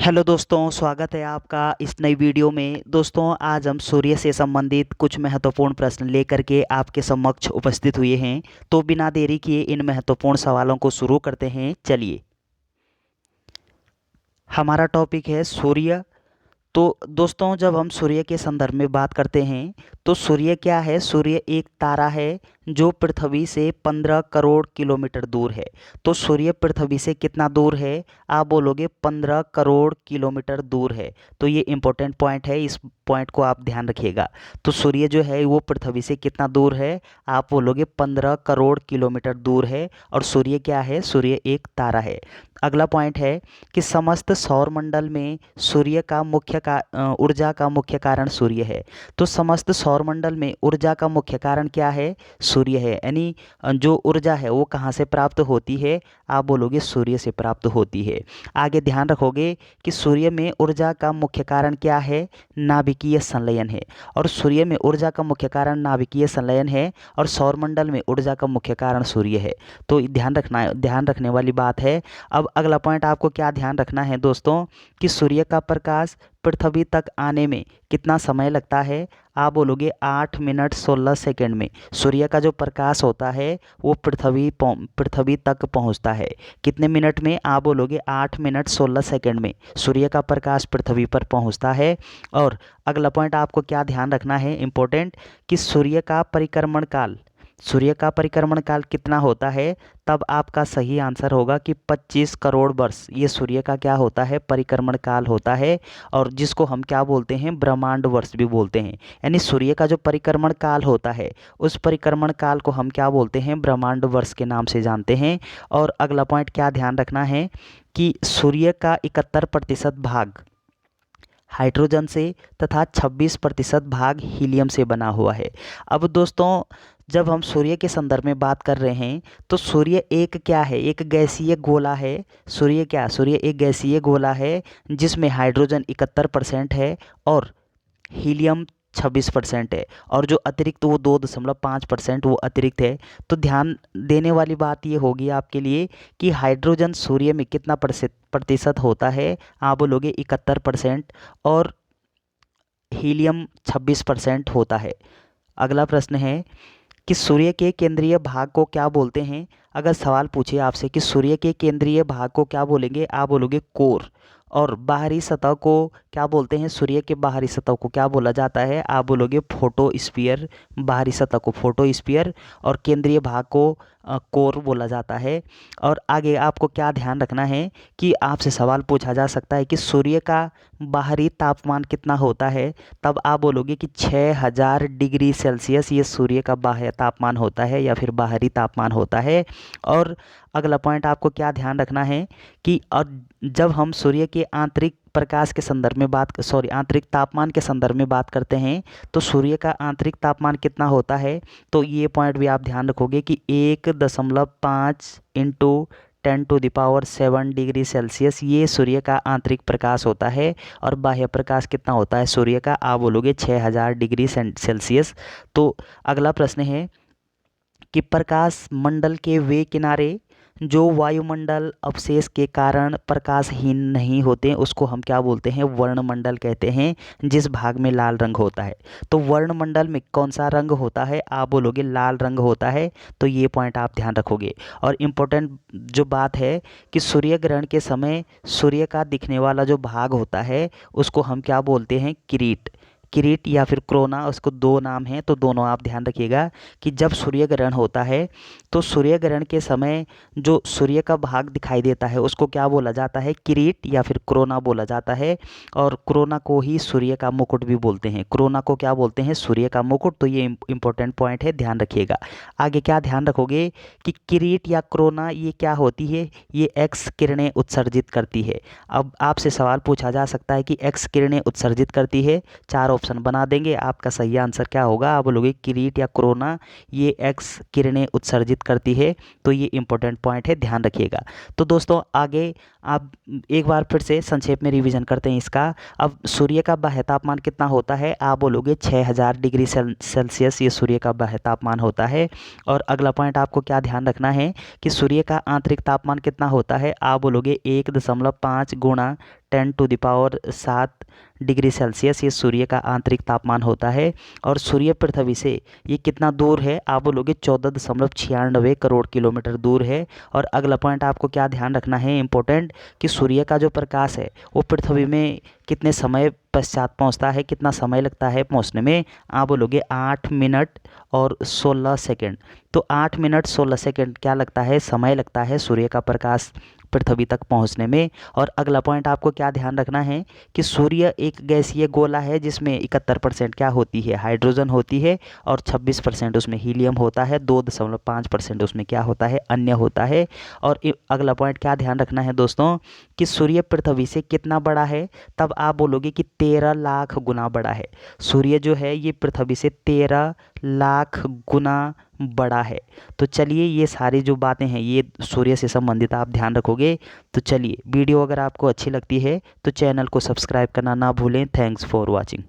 Hello दोस्तों, स्वागत है आपका इस नई वीडियो में। दोस्तों, आज हम सूर्य से संबंधित कुछ महत्वपूर्ण प्रश्न लेकर के आपके समक्ष उपस्थित हुए हैं। तो बिना देरी किए इन महत्वपूर्ण सवालों को शुरू करते हैं। चलिए, हमारा टॉपिक है सूर्य। तो दोस्तों, जब हम सूर्य के संदर्भ में बात करते हैं तो सूर्य क्या है? सूर्य एक तारा है जो पृथ्वी से 15 करोड़ किलोमीटर दूर है। तो सूर्य पृथ्वी से कितना दूर है? आप बोलोगे 15 करोड़ किलोमीटर दूर है। तो ये इम्पोर्टेंट पॉइंट है, इस पॉइंट को आप ध्यान रखिएगा। तो सूर्य जो है वो पृथ्वी से कितना दूर है? आप बोलोगे 15 करोड़ किलोमीटर दूर है। और सूर्य क्या है? सूर्य एक तारा है। अगला पॉइंट है कि समस्त सौर मंडल में सूर्य का ऊर्जा का मुख्य कारण सूर्य है। तो समस्त सौर मंडल में ऊर्जा का मुख्य कारण क्या है? सूर्य है। यानी जो ऊर्जा है वो कहाँ से प्राप्त होती है? आप बोलोगे सूर्य से प्राप्त होती है। आगे ध्यान रखोगे कि सूर्य में ऊर्जा का मुख्य कारण क्या है? नाभिकीय संलयन है। और सूर्य में ऊर्जा का मुख्य कारण नाभिकीय संलयन है और सौरमंडल में ऊर्जा का मुख्य कारण सूर्य है। तो ध्यान रखने वाली बात है। अब अगला पॉइंट आपको क्या ध्यान रखना है दोस्तों कि सूर्य का प्रकाश पृथ्वी तक आने में कितना समय लगता है? आप बोलोगे 8 मिनट 16 सेकंड में सूर्य का जो प्रकाश होता है वो पृथ्वी तक पहुंचता है। कितने मिनट में? आप बोलोगे 8 मिनट 16 सेकंड में सूर्य का प्रकाश पृथ्वी पर पहुंचता है। और अगला पॉइंट आपको क्या ध्यान रखना है इम्पोर्टेंट कि सूर्य का परिक्रमण काल कितना होता है? तब आपका सही आंसर होगा कि 25 करोड़ वर्ष ये सूर्य का क्या होता है? परिक्रमण काल होता है। और जिसको हम क्या बोलते हैं? ब्रह्मांड वर्ष भी बोलते हैं। यानी सूर्य का जो परिक्रमण काल होता है उस परिक्रमण काल को हम क्या बोलते हैं? ब्रह्मांड वर्ष के नाम से जानते हैं। और अगला पॉइंट क्या ध्यान रखना है कि सूर्य का 71% भाग हाइड्रोजन से तथा 26% भाग हीलियम से बना हुआ है। अब दोस्तों, जब हम सूर्य के संदर्भ में बात कर रहे हैं तो सूर्य एक क्या है? एक गैसीय गोला है। सूर्य एक गैसीय गोला है जिसमें हाइड्रोजन 71% है और हीलियम 26% है। और जो अतिरिक्त वो 2.5% वो अतिरिक्त है। तो ध्यान देने वाली बात ये होगी आपके लिए कि हाइड्रोजन सूर्य में कितना प्रतिशत होता है? आप बोलोगे 71% और हीलियम 26% होता है। अगला प्रश्न है कि सूर्य के केंद्रीय भाग को क्या बोलते हैं? अगर सवाल पूछे आपसे कि सूर्य के केंद्रीय भाग को क्या बोलेंगे? आप बोलोगे कोर। और बाहरी सतह को क्या बोलते हैं? सूर्य के बाहरी सतह को क्या बोला जाता है? आप बोलोगे फोटोस्फीयर। बाहरी सतह को फोटोस्फीयर और केंद्रीय भाग को कोर बोला जाता है। और आगे आपको क्या ध्यान रखना है कि आपसे सवाल पूछा जा सकता है कि सूर्य का बाहरी तापमान कितना होता है? तब आप बोलोगे कि 6000 डिग्री सेल्सियस ये सूर्य का बाह्य तापमान होता है या फिर बाहरी तापमान होता है। और अगला पॉइंट आपको क्या ध्यान रखना है कि जब हम सूर्य के आंतरिक तापमान के संदर्भ में बात करते हैं तो सूर्य का आंतरिक तापमान कितना होता है? तो ये पॉइंट भी आप ध्यान रखोगे कि 1.5 इंटू 10⁷ डिग्री सेल्सियस ये सूर्य का आंतरिक प्रकाश होता है। और बाह्य प्रकाश कितना होता है सूर्य का? आप बोलोगे 6000 डिग्री सेल्सियस। तो अगला प्रश्न है कि प्रकाश मंडल के वे किनारे जो वायुमंडल अवशेष के कारण प्रकाशहीन नहीं होते उसको हम क्या बोलते हैं? वर्णमंडल कहते हैं। जिस भाग में लाल रंग होता है। तो वर्णमंडल में कौन सा रंग होता है? आप बोलोगे लाल रंग होता है। तो ये पॉइंट आप ध्यान रखोगे। और इम्पोर्टेंट जो बात है कि सूर्य ग्रहण के समय सूर्य का दिखने वाला जो भाग होता है उसको हम क्या बोलते हैं? किरीट या फिर क्रोना, उसको दो नाम हैं। तो दोनों आप ध्यान रखिएगा कि जब सूर्य ग्रहण होता है तो सूर्य ग्रहण के समय जो सूर्य का भाग दिखाई देता है उसको क्या बोला जाता है? किरीट या फिर क्रोना बोला जाता है। और क्रोना को ही सूर्य का मुकुट भी बोलते हैं। क्रोना को क्या बोलते हैं? सूर्य का मुकुट। तो ये इंपॉर्टेंट पॉइंट है, ध्यान रखिएगा। आगे क्या ध्यान रखोगे कि किरीट या क्रोना ये क्या होती है? ये एक्स किरणें उत्सर्जित करती है। अब आपसे सवाल पूछा जा सकता है कि एक्स किरणें उत्सर्जित करती है। चार ऑप्शन बना देंगे, आपका सही आंसर क्या होगा? आप बोलोगे किरीट या क्रोना ये एक्स किरणें उत्सर्जित करती है। तो ये इंपॉर्टेंट पॉइंट है, ध्यान रखिएगा। तो दोस्तों, आगे आप एक बार फिर से संक्षेप में रिवीजन करते हैं इसका। अब सूर्य का बाह्य तापमान कितना होता है? आप बोलोगे 6000 डिग्री सेल्सियस ये सूर्य का बाह्य तापमान होता है। और अगला पॉइंट आपको क्या ध्यान रखना है कि सूर्य का आंतरिक तापमान कितना होता है? आप बोलोगे 1.5 गुणा 10⁻7 डिग्री सेल्सियस ये सूर्य का आंतरिक तापमान होता है। और सूर्य पृथ्वी से ये कितना दूर है, आप बोलोगे 14.96 करोड़ किलोमीटर दूर है। और अगला पॉइंट आपको क्या ध्यान रखना है इम्पोर्टेंट, कि सूर्य का जो प्रकाश है वो पृथ्वी में कितने समय पश्चात पहुंचता है, कितना समय लगता है पहुंचने में, आप बोलोगे 8 मिनट और 16 सेकंड। तो 8 मिनट 16 सेकंड क्या लगता है, समय लगता है सूर्य का प्रकाश पृथ्वी तक पहुंचने में। और अगला पॉइंट आपको क्या ध्यान रखना है कि सूर्य एक गैसीय गोला है जिसमें 71% क्या होती है, हाइड्रोजन होती है, और 26% उसमें हीलियम होता है, 2.5% उसमें क्या होता है, अन्य होता है। और अगला पॉइंट क्या ध्यान रखना है दोस्तों, कि सूर्य पृथ्वी से कितना बड़ा है, तब आप बोलोगे कि 13 लाख गुना बड़ा है। सूर्य जो है ये पृथ्वी से 13 लाख गुना बड़ा है। तो चलिए ये सारी जो बातें हैं ये सूर्य से संबंधित आप ध्यान रखोगे। तो चलिए वीडियो अगर आपको अच्छी लगती है तो चैनल को सब्सक्राइब करना ना भूलें। Thanks for watching.